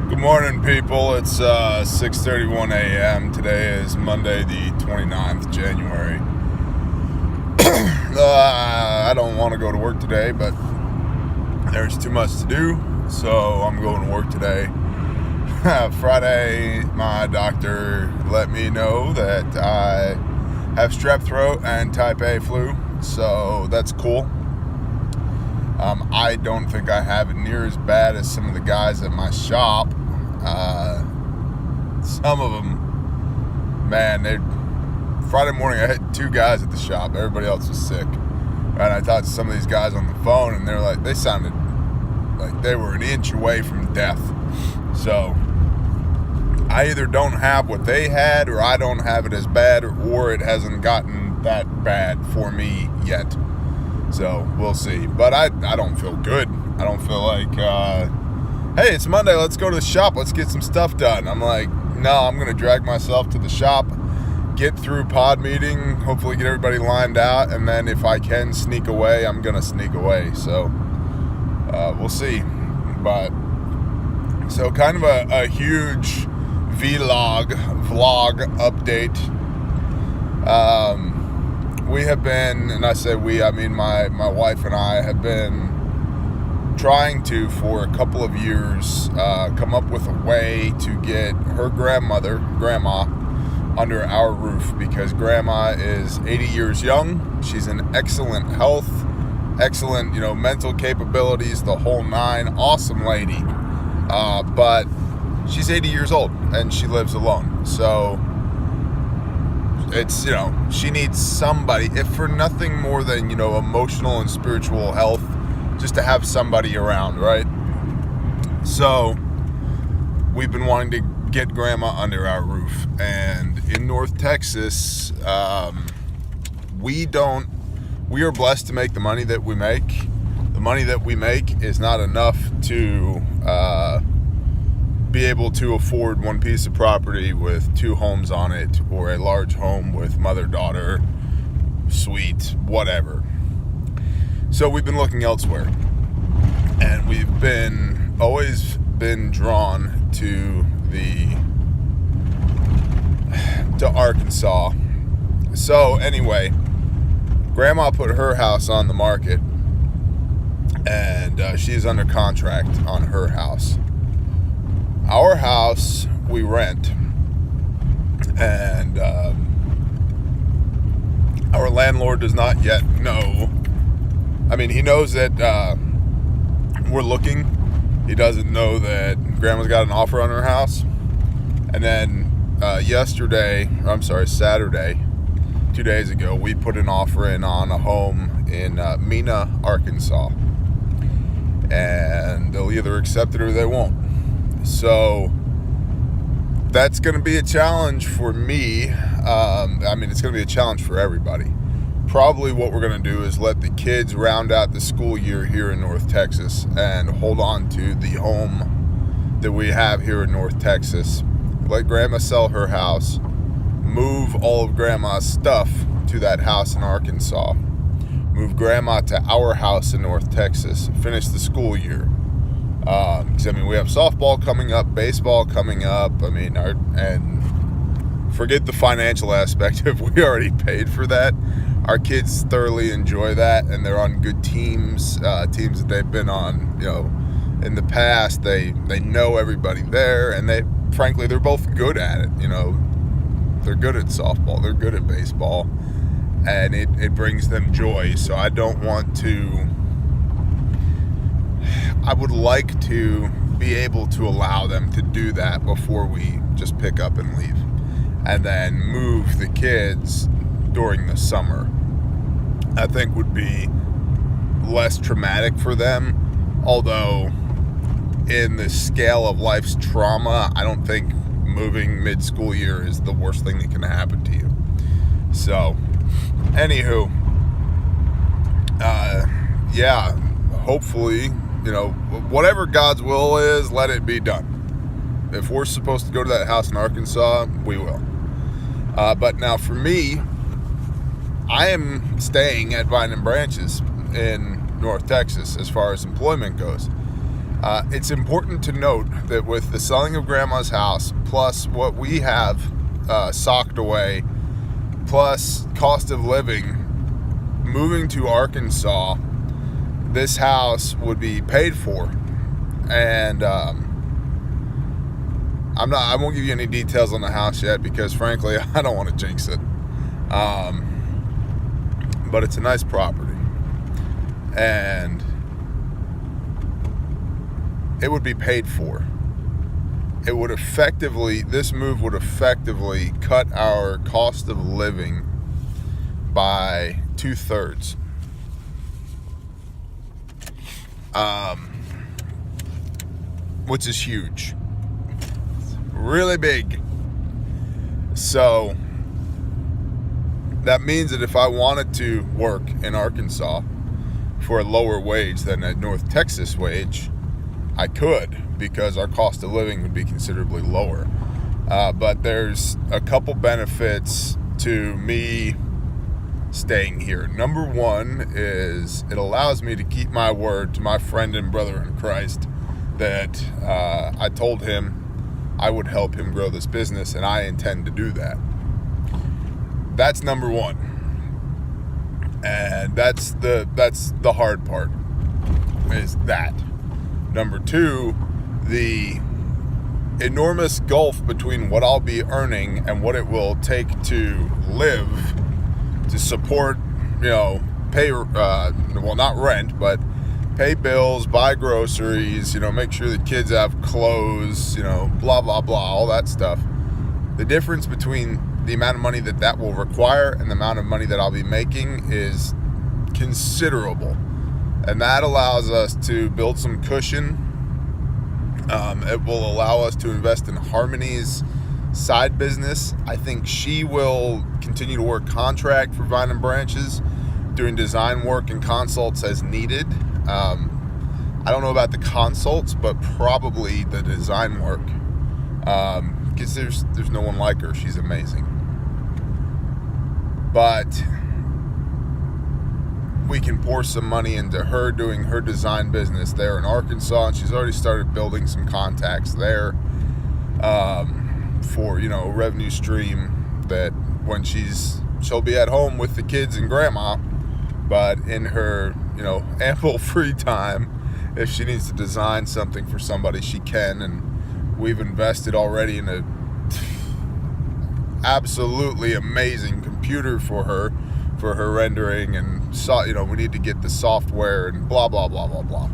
Good morning, people. It's 6:31 a.m. Today is Monday, the 29th January. I don't want to go to work today, but there's too much to do, so I'm going to work today. Friday, my doctor let me know that I have strep throat and type A flu, so that's cool. I don't think I have it near as bad as some of the guys at my shop. Some of them, man, Friday morning I had 2 guys at the shop. Everybody else was sick. And I talked to some of these guys on the phone, and they're like, they sounded like they were an inch away from death. So I either don't have what they had, or I don't have it as bad, or it hasn't gotten that bad for me yet. So we'll see. But I don't feel good. I don't feel like, hey, it's Monday, let's go to the shop, let's get some stuff done. I'm like, no, I'm going to drag myself to the shop, get through pod meeting, hopefully get everybody lined out, and then if I can sneak away, I'm going to sneak away. So we'll see. But so kind of a huge vlog update. We have been, and I say we, I mean my wife and I have been trying to, for a couple of years, come up with a way to get her grandma, under our roof, because grandma is 80 years young. She's in excellent health, excellent, mental capabilities, the whole nine, awesome lady. But she's 80 years old and she lives alone. So it's, she needs somebody, if for nothing more than, emotional and spiritual health, just to have somebody around, right? So we've been wanting to get grandma under our roof. And in North Texas, we are blessed to make the money that we make. The money that we make is not enough to be able to afford one piece of property with 2 homes on it, or a large home with mother-daughter suite, whatever. So we've been looking elsewhere, and we've always been drawn to Arkansas. So anyway, grandma put her house on the market, and she's under contract on her house. Our house we rent, and our landlord does not yet know. I mean, he knows that we're looking. He doesn't know that grandma's got an offer on her house. And then Saturday, 2 days ago, we put an offer in on a home in Mena, Arkansas. And they'll either accept it or they won't. So that's going to be a challenge for me. It's going to be a challenge for everybody. Probably what we're going to do is let the kids round out the school year here in North Texas and hold on to the home that we have here in North Texas. Let grandma sell her house, move all of grandma's stuff to that house in Arkansas, move grandma to our house in North Texas, finish the school year. Because we have softball coming up, baseball coming up. And forget the financial aspect if we already paid for that. Our kids thoroughly enjoy that, and they're on good teams, teams that they've been on, in the past. They know everybody there, and they're both good at it. They're good at softball, they're good at baseball, and it brings them joy. So I would like to be able to allow them to do that before we just pick up and leave, and then move the kids during the summer. I think would be less traumatic for them, although in the scale of life's trauma, I don't think moving mid-school year is the worst thing that can happen to you. So anywho, hopefully, whatever God's will is, let it be done. If we're supposed to go to that house in Arkansas, we will. But now for me, I am staying at Vine and Branches in North Texas as far as employment goes. It's important to note that with the selling of Grandma's house, plus what we have socked away, plus cost of living, moving to Arkansas, this house would be paid for. And I won't give you any details on the house yet because frankly I don't want to jinx it. But it's a nice property, and it would be paid for. This move would effectively cut our cost of living by 2/3. Which is huge. Really big. So that means that if I wanted to work in Arkansas for a lower wage than a North Texas wage, I could, because our cost of living would be considerably lower. But there's a couple benefits to me staying here. Number one is it allows me to keep my word to my friend and brother in Christ that I told him I would help him grow this business, and I intend to do that. That's number one. And that's the hard part, is that. Number two, the enormous gulf between what I'll be earning and what it will take to live, to support, pay, not rent, but pay bills, buy groceries, make sure the kids have clothes, blah, blah, blah, all that stuff. The difference between the amount of money that will require and the amount of money that I'll be making is considerable. And that allows us to build some cushion. It will allow us to invest in Harmony's side business. I think she will continue to work contract for Vine and Branches, doing design work and consults as needed. I don't know about the consults, but probably the design work, because there's no one like her. She's amazing. But we can pour some money into her doing her design business there in Arkansas, and she's already started building some contacts there for a revenue stream that when she'll be at home with the kids and grandma, but in her ample free time, if she needs to design something for somebody, she can. And we've invested already in a absolutely amazing computer for her rendering, and we need to get the software and blah blah blah blah blah.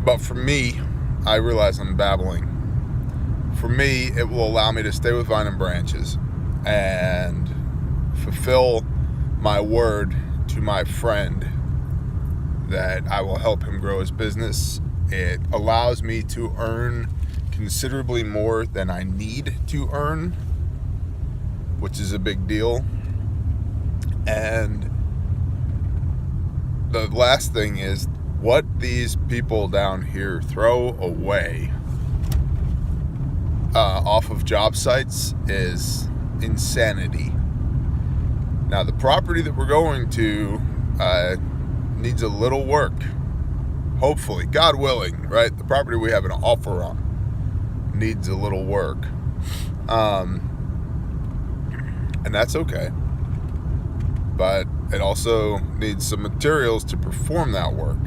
But for me, I realize I'm babbling. For me, it will allow me to stay with Vine and Branches and fulfill my word to my friend that I will help him grow his business. It allows me to earn considerably more than I need to earn, which is a big deal. And the last thing is, what these people down here throw away off of job sites is insanity. Now, the property that we're going to needs a little work. Hopefully, God willing, right? The property we have an offer on needs a little work. And that's okay. But it also needs some materials to perform that work.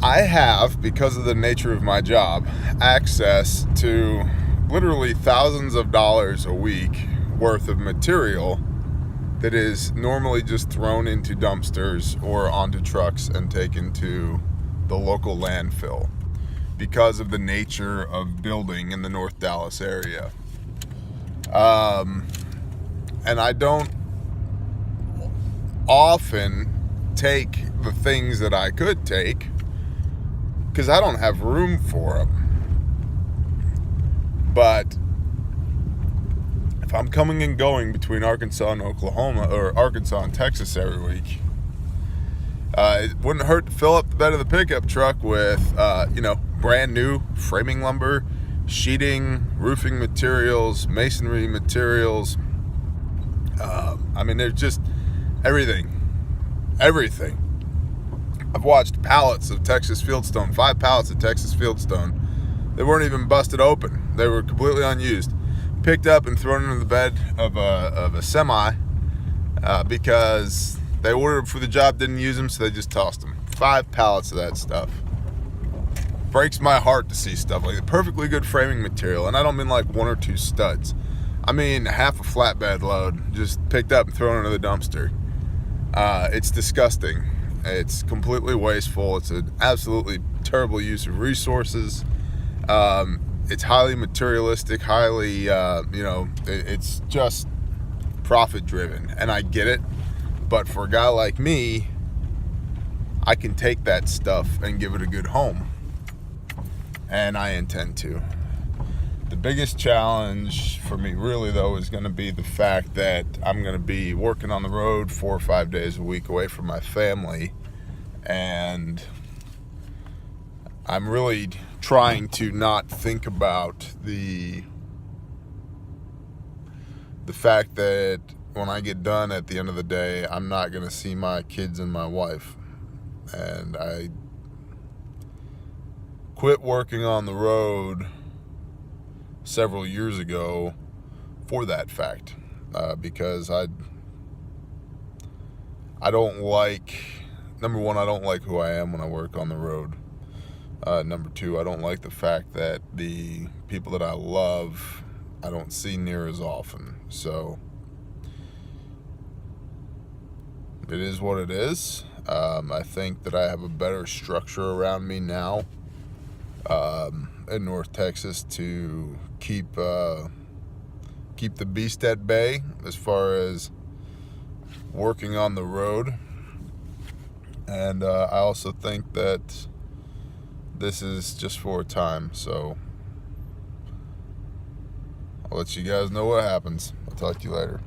I have, because of the nature of my job, access to literally thousands of dollars a week worth of material that is normally just thrown into dumpsters or onto trucks and taken to the local landfill because of the nature of building in the North Dallas area. And I don't often take the things that I could take because I don't have room for them. But if I'm coming and going between Arkansas and Oklahoma, or Arkansas and Texas every week, it wouldn't hurt to fill up the bed of the pickup truck with, brand new framing lumber, sheeting, roofing materials, masonry materials. There's just everything. I've watched pallets of Texas fieldstone, 5 pallets of Texas fieldstone. They weren't even busted open. They were completely unused. Picked up and thrown into the bed of a semi because they ordered for the job, didn't use them, so they just tossed them. 5 pallets of that stuff. Breaks my heart to see stuff like that. Perfectly good framing material, and I don't mean like 1 or 2 studs. I mean half a flatbed load just picked up and thrown into the dumpster. It's disgusting. It's completely wasteful. It's an absolutely terrible use of resources. It's highly materialistic, highly, it's just profit driven, and I get it. But for a guy like me, I can take that stuff and give it a good home, and I intend to. The biggest challenge for me really though is going to be the fact that I'm going to be working on the road 4 or 5 days a week away from my family, and I'm really trying to not think about the fact that when I get done at the end of the day, I'm not going to see my kids and my wife. And I quit working on the road several years ago for that fact, because I don't like, number one, I don't like who I am when I work on the road. Number two, I don't like the fact that the people that I love, I don't see near as often. So it is what it is. I think that I have a better structure around me now in North Texas to keep the beast at bay as far as working on the road. And I also think that this is just for a time, so I'll let you guys know what happens. I'll talk to you later.